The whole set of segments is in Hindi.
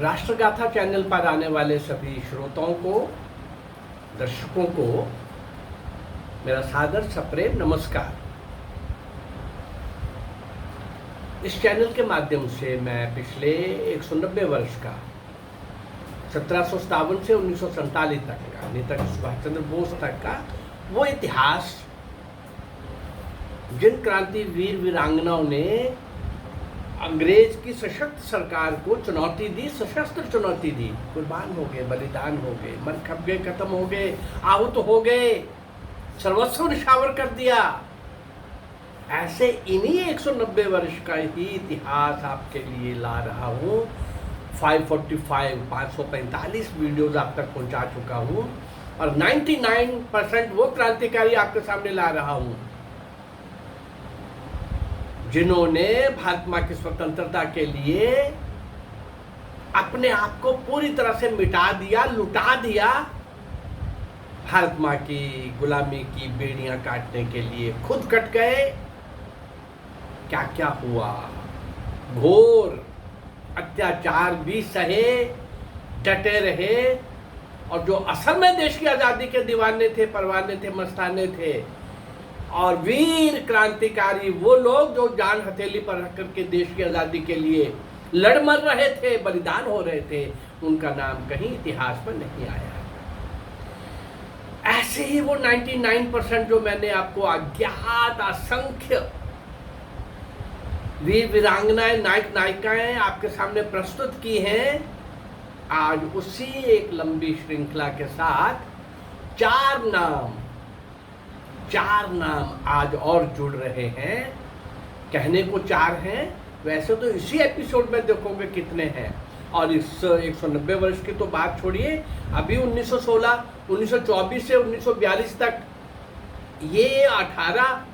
राष्ट्रगाथा चैनल पर आने वाले सभी श्रोताओं को, दर्शकों को मेरा सादर सप्रेम नमस्कार। इस चैनल के माध्यम से मैं पिछले 190 वर्ष का 1757 से 1947 तक का नेताजी सुभाष चंद्र बोस तक का वो इतिहास, जिन क्रांतिवीर वीरांगनाओं ने अंग्रेज की सशक्त सरकार को चुनौती दी, सशस्त्र चुनौती दी, कुर्बान हो गए, बलिदान हो गए, मर खप गए, खत्म हो गए, आहूत हो गए, सर्वस्व निछावर कर दिया। ऐसे इन्हीं 190 वर्ष का ही इतिहास आपके लिए ला रहा हूँ। 545 वीडियोज आप तक पहुंचा चुका हूँ और 99% वो क्रांतिकारी आपके सामने ला रहा हूँ जिन्होंने भारत माँ की स्वतंत्रता के लिए अपने आप को पूरी तरह से मिटा दिया, लुटा दिया। भारत माँ की गुलामी की बेड़ियां काटने के लिए खुद कट गए। क्या क्या हुआ, घोर अत्याचार भी सहे, डटे रहे, और जो असल में देश की आज़ादी के दीवाने थे, परवाने थे, मस्ताने थे और वीर क्रांतिकारी, वो लोग जो जान हथेली पर रख करके देश की आज़ादी के लिए लड़ मर रहे थे, बलिदान हो रहे थे, उनका नाम कहीं इतिहास में नहीं आया। ऐसे ही वो 99% जो मैंने आपको अज्ञात असंख्य वीर वीरांगनाएं, नायक नायिकाएं आपके सामने प्रस्तुत की हैं, आज उसी एक लंबी श्रृंखला के साथ चार नाम आज और जुड़ रहे हैं। कहने को चार हैं, वैसे तो इसी एपिसोड में देखोगे कितने हैं। और इस 190 वर्ष की तो बात छोड़िए, अभी 1916, 1924 से 1942 तक ये 18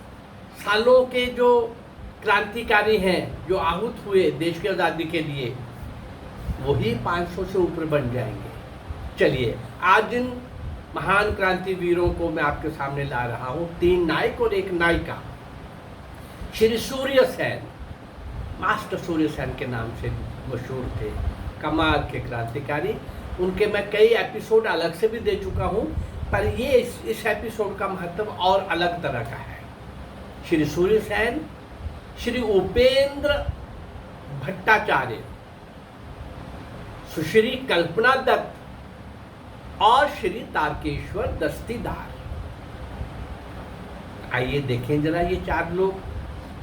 सालों के जो क्रांतिकारी हैं, जो आहूत हुए देश की आज़ादी के लिए, वही 500 से ऊपर बन जाएंगे। चलिए, आज जिन महान क्रांतिवीरों को मैं आपके सामने ला रहा हूं, 3 नायक और 1 नायिका। श्री सूर्य सेन, मास्टर सूर्य सेन के नाम से मशहूर थे, कमाल के क्रांतिकारी। उनके मैं कई एपिसोड अलग से भी दे चुका हूं, पर ये इस एपिसोड का महत्व और अलग तरह का है। श्री सूर्य सेन, श्री उपेंद्र भट्टाचार्य, सुश्री कल्पना दत्त और श्री तारकेश्वर दस्तीदार। आइए देखें जरा ये 4 लोग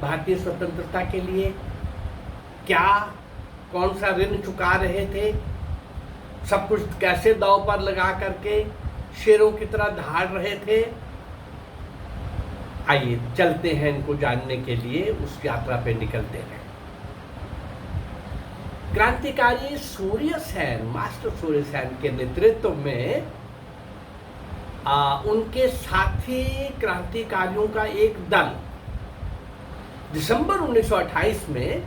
भारतीय स्वतंत्रता के लिए कौन सा ऋण चुका रहे थे, सब कुछ कैसे दांव पर लगा करके शेरों की तरह धाड़ रहे थे। आइए चलते हैं, इनको जानने के लिए उस यात्रा पे निकलते हैं। क्रांतिकारी सूर्य सेन, मास्टर सूर्य सेन के नेतृत्व में उनके साथी क्रांतिकारियों का एक दल दिसंबर 1928 में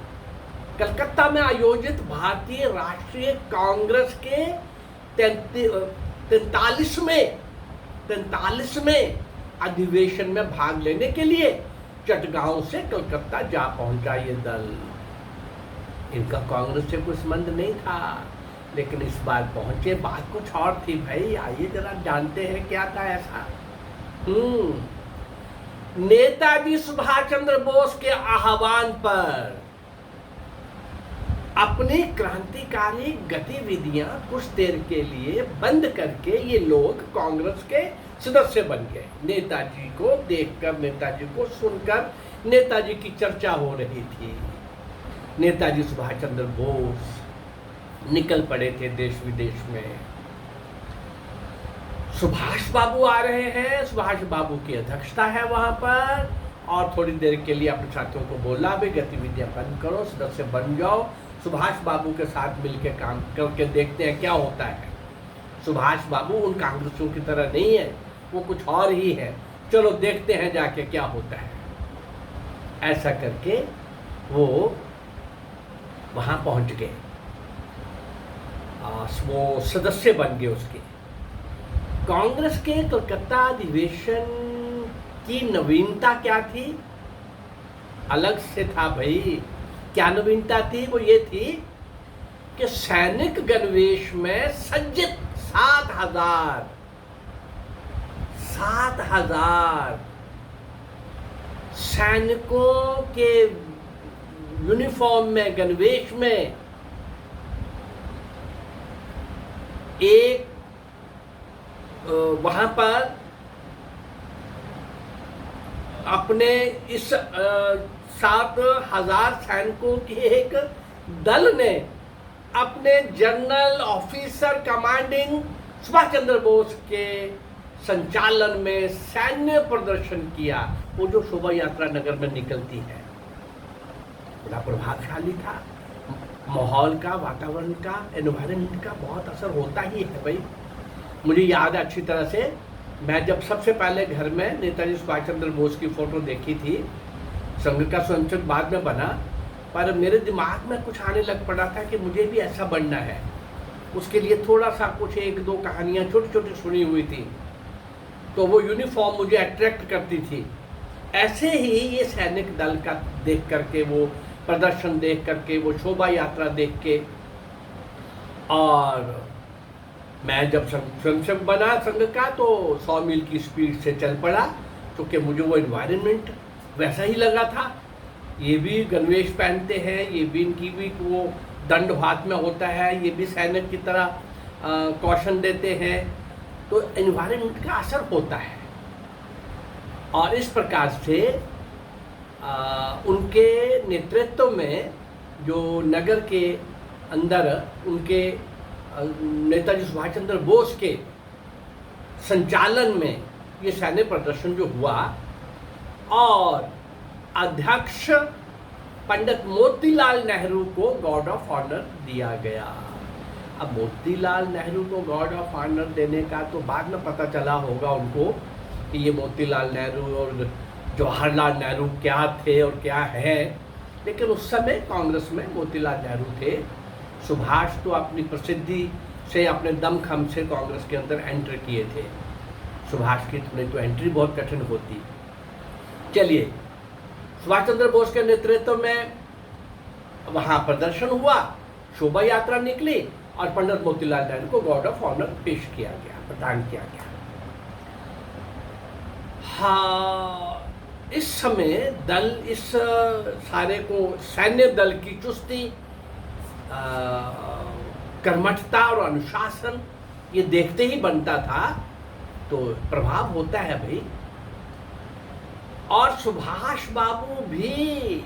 कलकत्ता में आयोजित भारतीय राष्ट्रीय कांग्रेस के 43वें अधिवेशन में भाग लेने के लिए चटगांव से कलकत्ता जा पहुंचा। ये दल, इनका कांग्रेस से कोई संबंध नहीं था, लेकिन इस बार पहुंचे, बात कुछ और थी भाई। आइए जरा जानते हैं क्या था ऐसा। नेताजी सुभाष चंद्र बोस के आह्वान पर अपनी क्रांतिकारी गतिविधियां कुछ देर के लिए बंद करके ये लोग कांग्रेस के सदस्य बन गए। नेताजी को देखकर, नेताजी को सुनकर नेताजी की चर्चा हो रही थी। नेताजी सुभाष चंद्र बोस निकल पड़े थे देश विदेश में। सुभाष बाबू आ रहे हैं, सुभाष बाबू की अध्यक्षता है वहां पर, और थोड़ी देर के लिए अपने साथियों को बोला भी गतिविधियां बंद करो, सदस्य बन जाओ, सुभाष बाबू के साथ मिलकर काम करके देखते हैं क्या होता है। सुभाष बाबू उन कांग्रेसियों की तरह नहीं है, वो कुछ और ही है, चलो देखते हैं जाके क्या होता है। ऐसा करके वो वहां पहुंच गए, वो सदस्य बन गए उसके। कांग्रेस के कलकत्ता अधिवेशन की नवीनता क्या थी? अलग से था भाई। क्या नवीनता थी? वो ये थी कि सैनिक गणवेश में सज्जित 7,000 सैनिकों के यूनिफॉर्म में, गणवेश में एक वहां पर अपने इस 7,000 सैनिकों के एक दल ने अपने general officer commanding Subhash Chandra Bose के संचालन में सैन्य प्रदर्शन किया। वो जो शोभा यात्रा नगर में निकलती है बड़ा प्रभावशाली था। माहौल का, वातावरण का, एनवायरनमेंट का बहुत असर होता ही है भाई। मुझे याद है अच्छी तरह से, मैं जब सबसे पहले घर में नेताजी सुभाष चंद्र बोस की फोटो देखी थी, संघ का संसद बाद में बना, पर मेरे दिमाग में कुछ आने लग पड़ा था कि मुझे भी ऐसा बनना है। उसके लिए थोड़ा सा कुछ 1-2 कहानियाँ छोटी छोटी सुनी हुई थी, तो वो यूनिफॉर्म मुझे अट्रैक्ट करती थी। ऐसे ही ये सैनिक दल का देख करके, वो प्रदर्शन देख करके, वो शोभा यात्रा देख के, और मैं जब संसद बना संघ का तो 100 मील की स्पीड से चल पड़ा, क्योंकि मुझे वो एनवायरनमेंट वैसा ही लगा था। ये भी गणवेश पहनते हैं, ये भी, इनकी भी वो दंड हाथ में होता है, ये भी सैनिक की तरह कौशन देते हैं, तो एनवायरनमेंट का असर होता है। और इस प्रकार से उनके नेतृत्व में जो नगर के अंदर उनके नेताजी सुभाष चंद्र बोस के संचालन में ये सैन्य प्रदर्शन जो हुआ, और अध्यक्ष पंडित मोतीलाल नेहरू को गॉर्ड ऑफ ऑनर दिया गया। अब मोतीलाल नेहरू को गॉर्ड ऑफ ऑनर देने का तो बाद में पता चला होगा उनको कि ये मोतीलाल नेहरू और जवाहरलाल नेहरू क्या थे और क्या है, लेकिन उस समय कांग्रेस में मोतीलाल नेहरू थे। सुभाष तो अपनी प्रसिद्धि से, अपने दमखम से कांग्रेस के अंदर एंटर किए थे। सुभाष की तो एंट्री बहुत कठिन होती। चलिए, सुभाष चंद्र बोस के नेतृत्व में वहां प्रदर्शन हुआ, शोभा यात्रा निकली, और पंडित मोतीलाल नेहरू को गॉर्ड ऑफ ऑनर पेश किया गया, प्रदान किया गया। हाँ, इस समय दल, इस सारे को सैन्य दल की चुस्ती, कर्मठता और अनुशासन ये देखते ही बनता था, तो प्रभाव होता है भाई। और सुभाष बाबू भी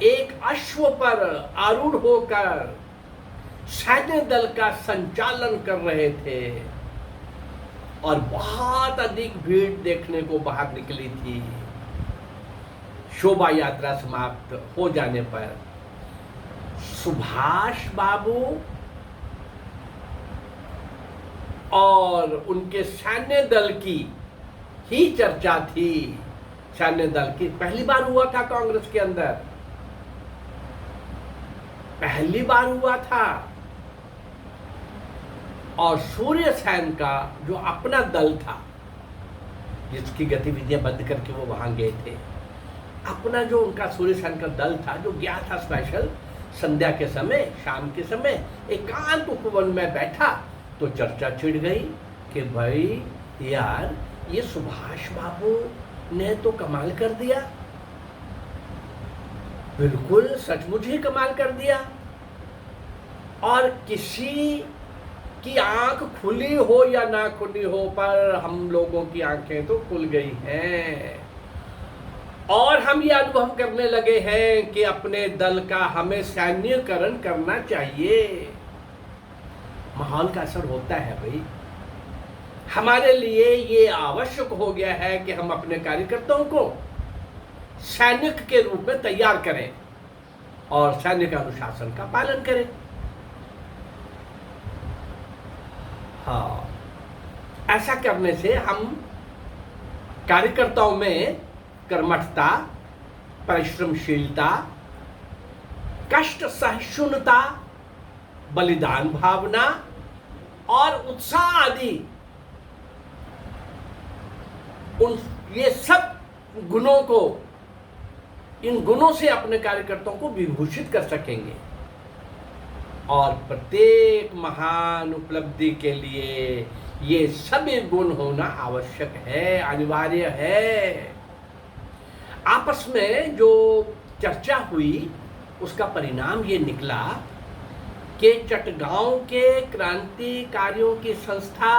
एक अश्व पर आरूढ़ होकर सैन्य दल का संचालन कर रहे थे, और बहुत अधिक भीड़ देखने को बाहर निकली थी। शोभा यात्रा समाप्त हो जाने पर सुभाष बाबू और उनके सैन्य दल की ही चर्चा थी। सैन्य दल की पहली बार हुआ था कांग्रेस के अंदर, पहली बार हुआ था। और सूर्य सेन का जो अपना दल था, जिसकी गतिविधियां बंद करके वो वहां गए थे, अपना जो उनका सूर्य सेन का दल था, जो गया था स्पेशल संध्या के समय, शाम के समय एकांत उपवन में बैठा, तो चर्चा छिड़ गई कि भाई यार, ये सुभाष बाबू ने तो कमाल कर दिया, बिल्कुल सचमुच ही कमाल कर दिया। और किसी की आंख खुली हो या ना खुली हो, पर हम लोगों की आंखें तो खुल गई हैं, और हम ये अनुभव करने लगे हैं कि अपने दल का हमें सैन्यकरण करना चाहिए। माहौल का असर होता है भाई। हमारे लिए ये आवश्यक हो गया है कि हम अपने कार्यकर्ताओं को सैनिक के रूप में तैयार करें और सैनिक अनुशासन का पालन करें। हाँ, ऐसा करने से हम कार्यकर्ताओं में कर्मठता, परिश्रमशीलता, कष्ट सहिष्णुता, बलिदान भावना और उत्साह आदि, ये सब गुणों को, इन गुणों से अपने कार्यकर्ताओं को विभूषित कर सकेंगे। और प्रत्येक महान उपलब्धि के लिए ये सभी गुण होना आवश्यक है, अनिवार्य है। आपस में जो चर्चा हुई उसका परिणाम ये निकला कि चटगांव के क्रांतिकारियों की संस्था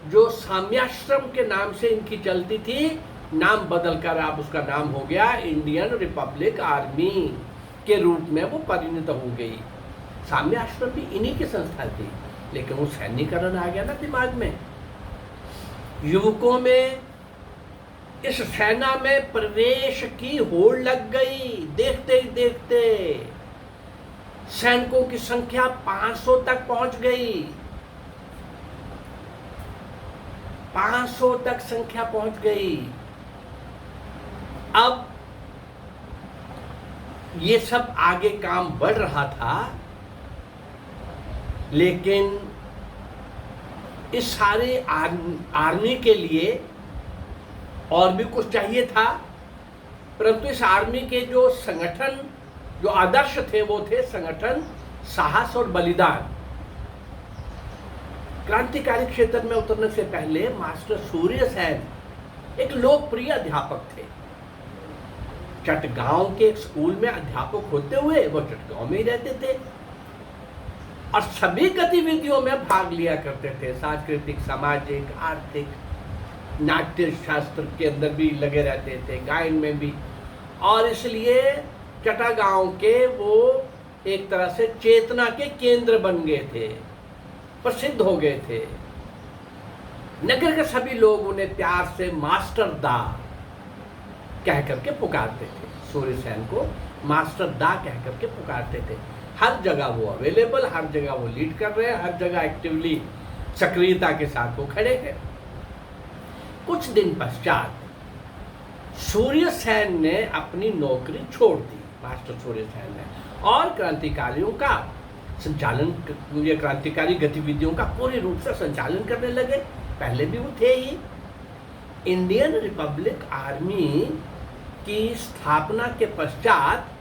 जो साम्याश्रम के नाम से इनकी चलती थी, नाम बदलकर अब उसका नाम हो गया इंडियन रिपब्लिक आर्मी के रूप में वो परिणत हो गई। साम्याश्रम भी इन्हीं की संस्था थी, लेकिन वो सैन्यकरण आ गया ना दिमाग में, युवकों में इस सेना में प्रवेश की होड़ लग गई। देखते ही देखते सैनिकों की संख्या 500 तक पहुंच गई, 500 तक संख्या पहुंच गई। अब ये सब आगे काम बढ़ रहा था, लेकिन इस सारे आर्मी के लिए और भी कुछ चाहिए था, परंतु इस आर्मी के जो संगठन, जो आदर्श थे, वो थे संगठन, साहस और बलिदान। क्रांतिकारी क्षेत्र में उतरने से पहले मास्टर सूर्य सेन एक लोकप्रिय अध्यापक थे। चटगांव के एक स्कूल में अध्यापक होते हुए वो चटगांव में ही रहते थे और सभी गतिविधियों में भाग लिया करते थे, सांस्कृतिक, सामाजिक, आर्थिक, नाट्य शास्त्र के अंदर भी लगे रहते थे, गायन में भी। और इसलिए चटगांव के वो एक तरह से चेतना के केंद्र बन गए थे, प्रसिद्ध हो गए थे। नगर के सभी लोग उन्हें प्यार से मास्टर दा कह करके पुकारते थे। सूर्य सेन को मास्टर दा कह करके पुकारते थे। हर जगह वो अवेलेबल, हर जगह वो लीड कर रहे हैं, हर जगह एक्टिवली सक्रियता के साथ वो खड़े हैं। कुछ दिन पश्चात सूर्य सेन ने अपनी नौकरी छोड़ दी, मास्टर सूर्य सेन ने, और क्रांतिकारियों का संचालन, क्रांतिकारी गतिविधियों का पूरी रूप से संचालन करने लगे। पहले भी वो थे ही। इंडियन रिपब्लिक आर्मी की स्थापना के पश्चात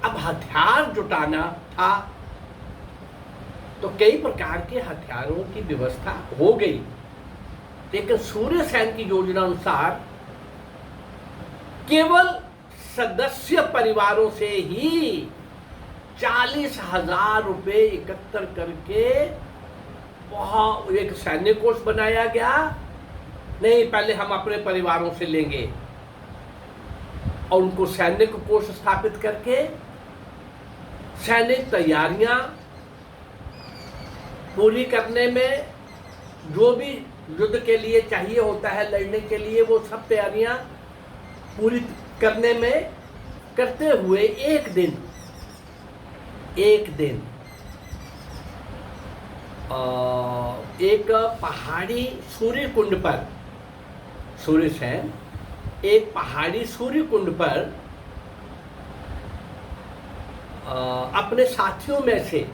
अब हथियार जुटाना था, तो कई प्रकार के हथियारों की व्यवस्था हो गई, लेकिन सूर्य सेन की योजना अनुसार केवल सदस्य परिवारों से ही 40,000 रुपये एकत्र करके वहां एक सैन्य कोष बनाया गया। नहीं, पहले हम अपने परिवारों से लेंगे, और उनको सैनिक कोष स्थापित करके सैनिक तैयारियां पूरी करने में, जो भी युद्ध के लिए चाहिए होता है लड़ने के लिए, वो सब तैयारियां पूरी करने में करते हुए एक दिन एक पहाड़ी सूर्य कुंड पर, सूर्य सेन एक पहाड़ी सूर्य कुंड पर अपने साथियों में से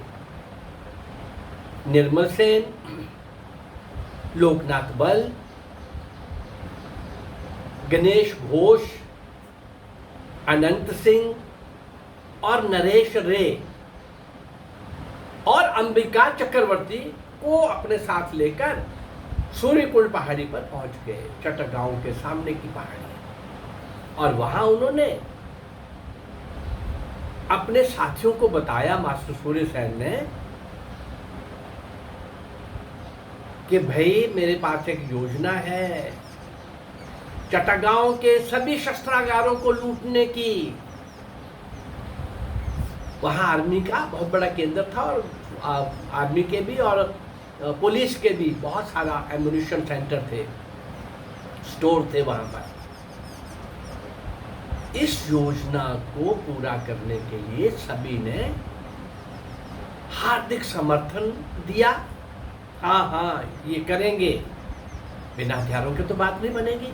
निर्मल सेन, लोकनाथ बल, गणेश घोष, अनंत सिंह और नरेश रे और अंबिका चक्रवर्ती को अपने साथ लेकर सूर्यकुंड पहाड़ी पर पहुंच गए, चटगांव के सामने की पहाड़ी। और वहां उन्होंने अपने साथियों को बताया, मास्टर सूर्य सेन ने, कि भाई मेरे पास एक योजना है चटगांव के सभी शस्त्रागारों को लूटने की। वहां आर्मी का बहुत बड़ा केंद्र था, और आर्मी के भी और पुलिस के भी बहुत सारा एम्युनिशन सेंटर थे, स्टोर थे वहां पर। इस योजना को पूरा करने के लिए सभी ने हार्दिक समर्थन दिया। हाँ, ये करेंगे, बिना हथियारों के तो बात नहीं बनेगी।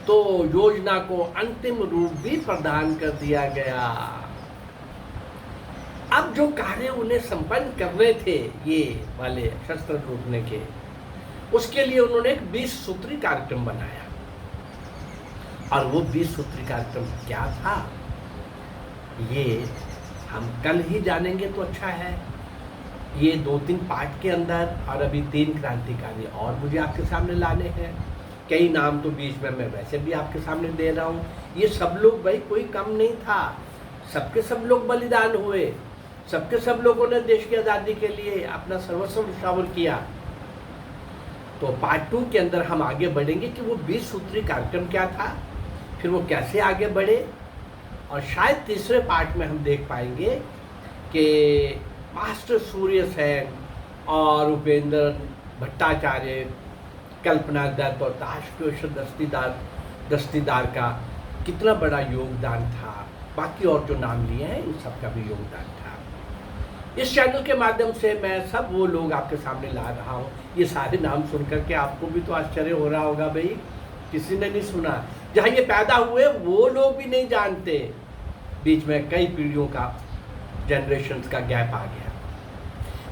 तो योजना को अंतिम रूप भी प्रदान कर दिया गया। अब जो कार्य उन्हें संपन्न करने थे, ये वाले शस्त्र लूटने के, उसके लिए उन्होंने एक 20 सूत्री कार्यक्रम बनाया। और वो 20 सूत्री कार्यक्रम क्या था, ये हम कल ही जानेंगे तो अच्छा है। ये 2-3 पार्ट के अंदर, और अभी 3 क्रांतिकारी और मुझे आपके सामने लाने हैं। कई नाम तो बीच में मैं वैसे भी आपके सामने दे रहा हूँ। ये सब लोग भाई कोई कम नहीं था, सबके सब लोग बलिदान हुए, सबके सब लोगों ने देश की आज़ादी के लिए अपना सर्वस्व न्यौछावर किया। तो पार्ट 2 के अंदर हम आगे बढ़ेंगे कि वो 20 सूत्री कार्यक्रम क्या था, फिर वो कैसे आगे बढ़े, और शायद तीसरे पार्ट में हम देख पाएंगे कि मास्टर सूर्य सेन और उपेंद्र भट्टाचार्य, कल्पना दत्त और ताशकशोर दस्तीदार का कितना बड़ा योगदान था। बाकी और जो नाम लिए हैं इन सब का भी योगदान था। इस चैनल के माध्यम से मैं सब वो लोग आपके सामने ला रहा हूँ। ये सारे नाम सुनकर के आपको भी तो आश्चर्य हो रहा होगा, भाई किसी ने नहीं सुना। जहाँ ये पैदा हुए वो लोग भी नहीं जानते। बीच में कई पीढ़ियों का, जनरेशन्स का गैप आ गया,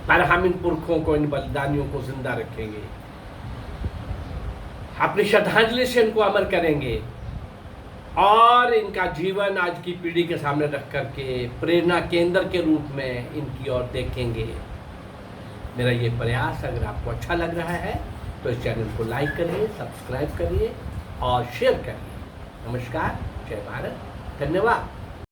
पर हम इन पुरखों को, इन बलिदानियों को जिंदा रखेंगे, अपनी श्रद्धांजलि से इनको अमर करेंगे और इनका जीवन आज की पीढ़ी के सामने रख करके प्रेरणा केंद्र के रूप में इनकी ओर देखेंगे। मेरा ये प्रयास अगर आपको अच्छा लग रहा है तो इस चैनल को लाइक करिए, सब्सक्राइब करिए और शेयर करिए। नमस्कार, जय भारत, धन्यवाद।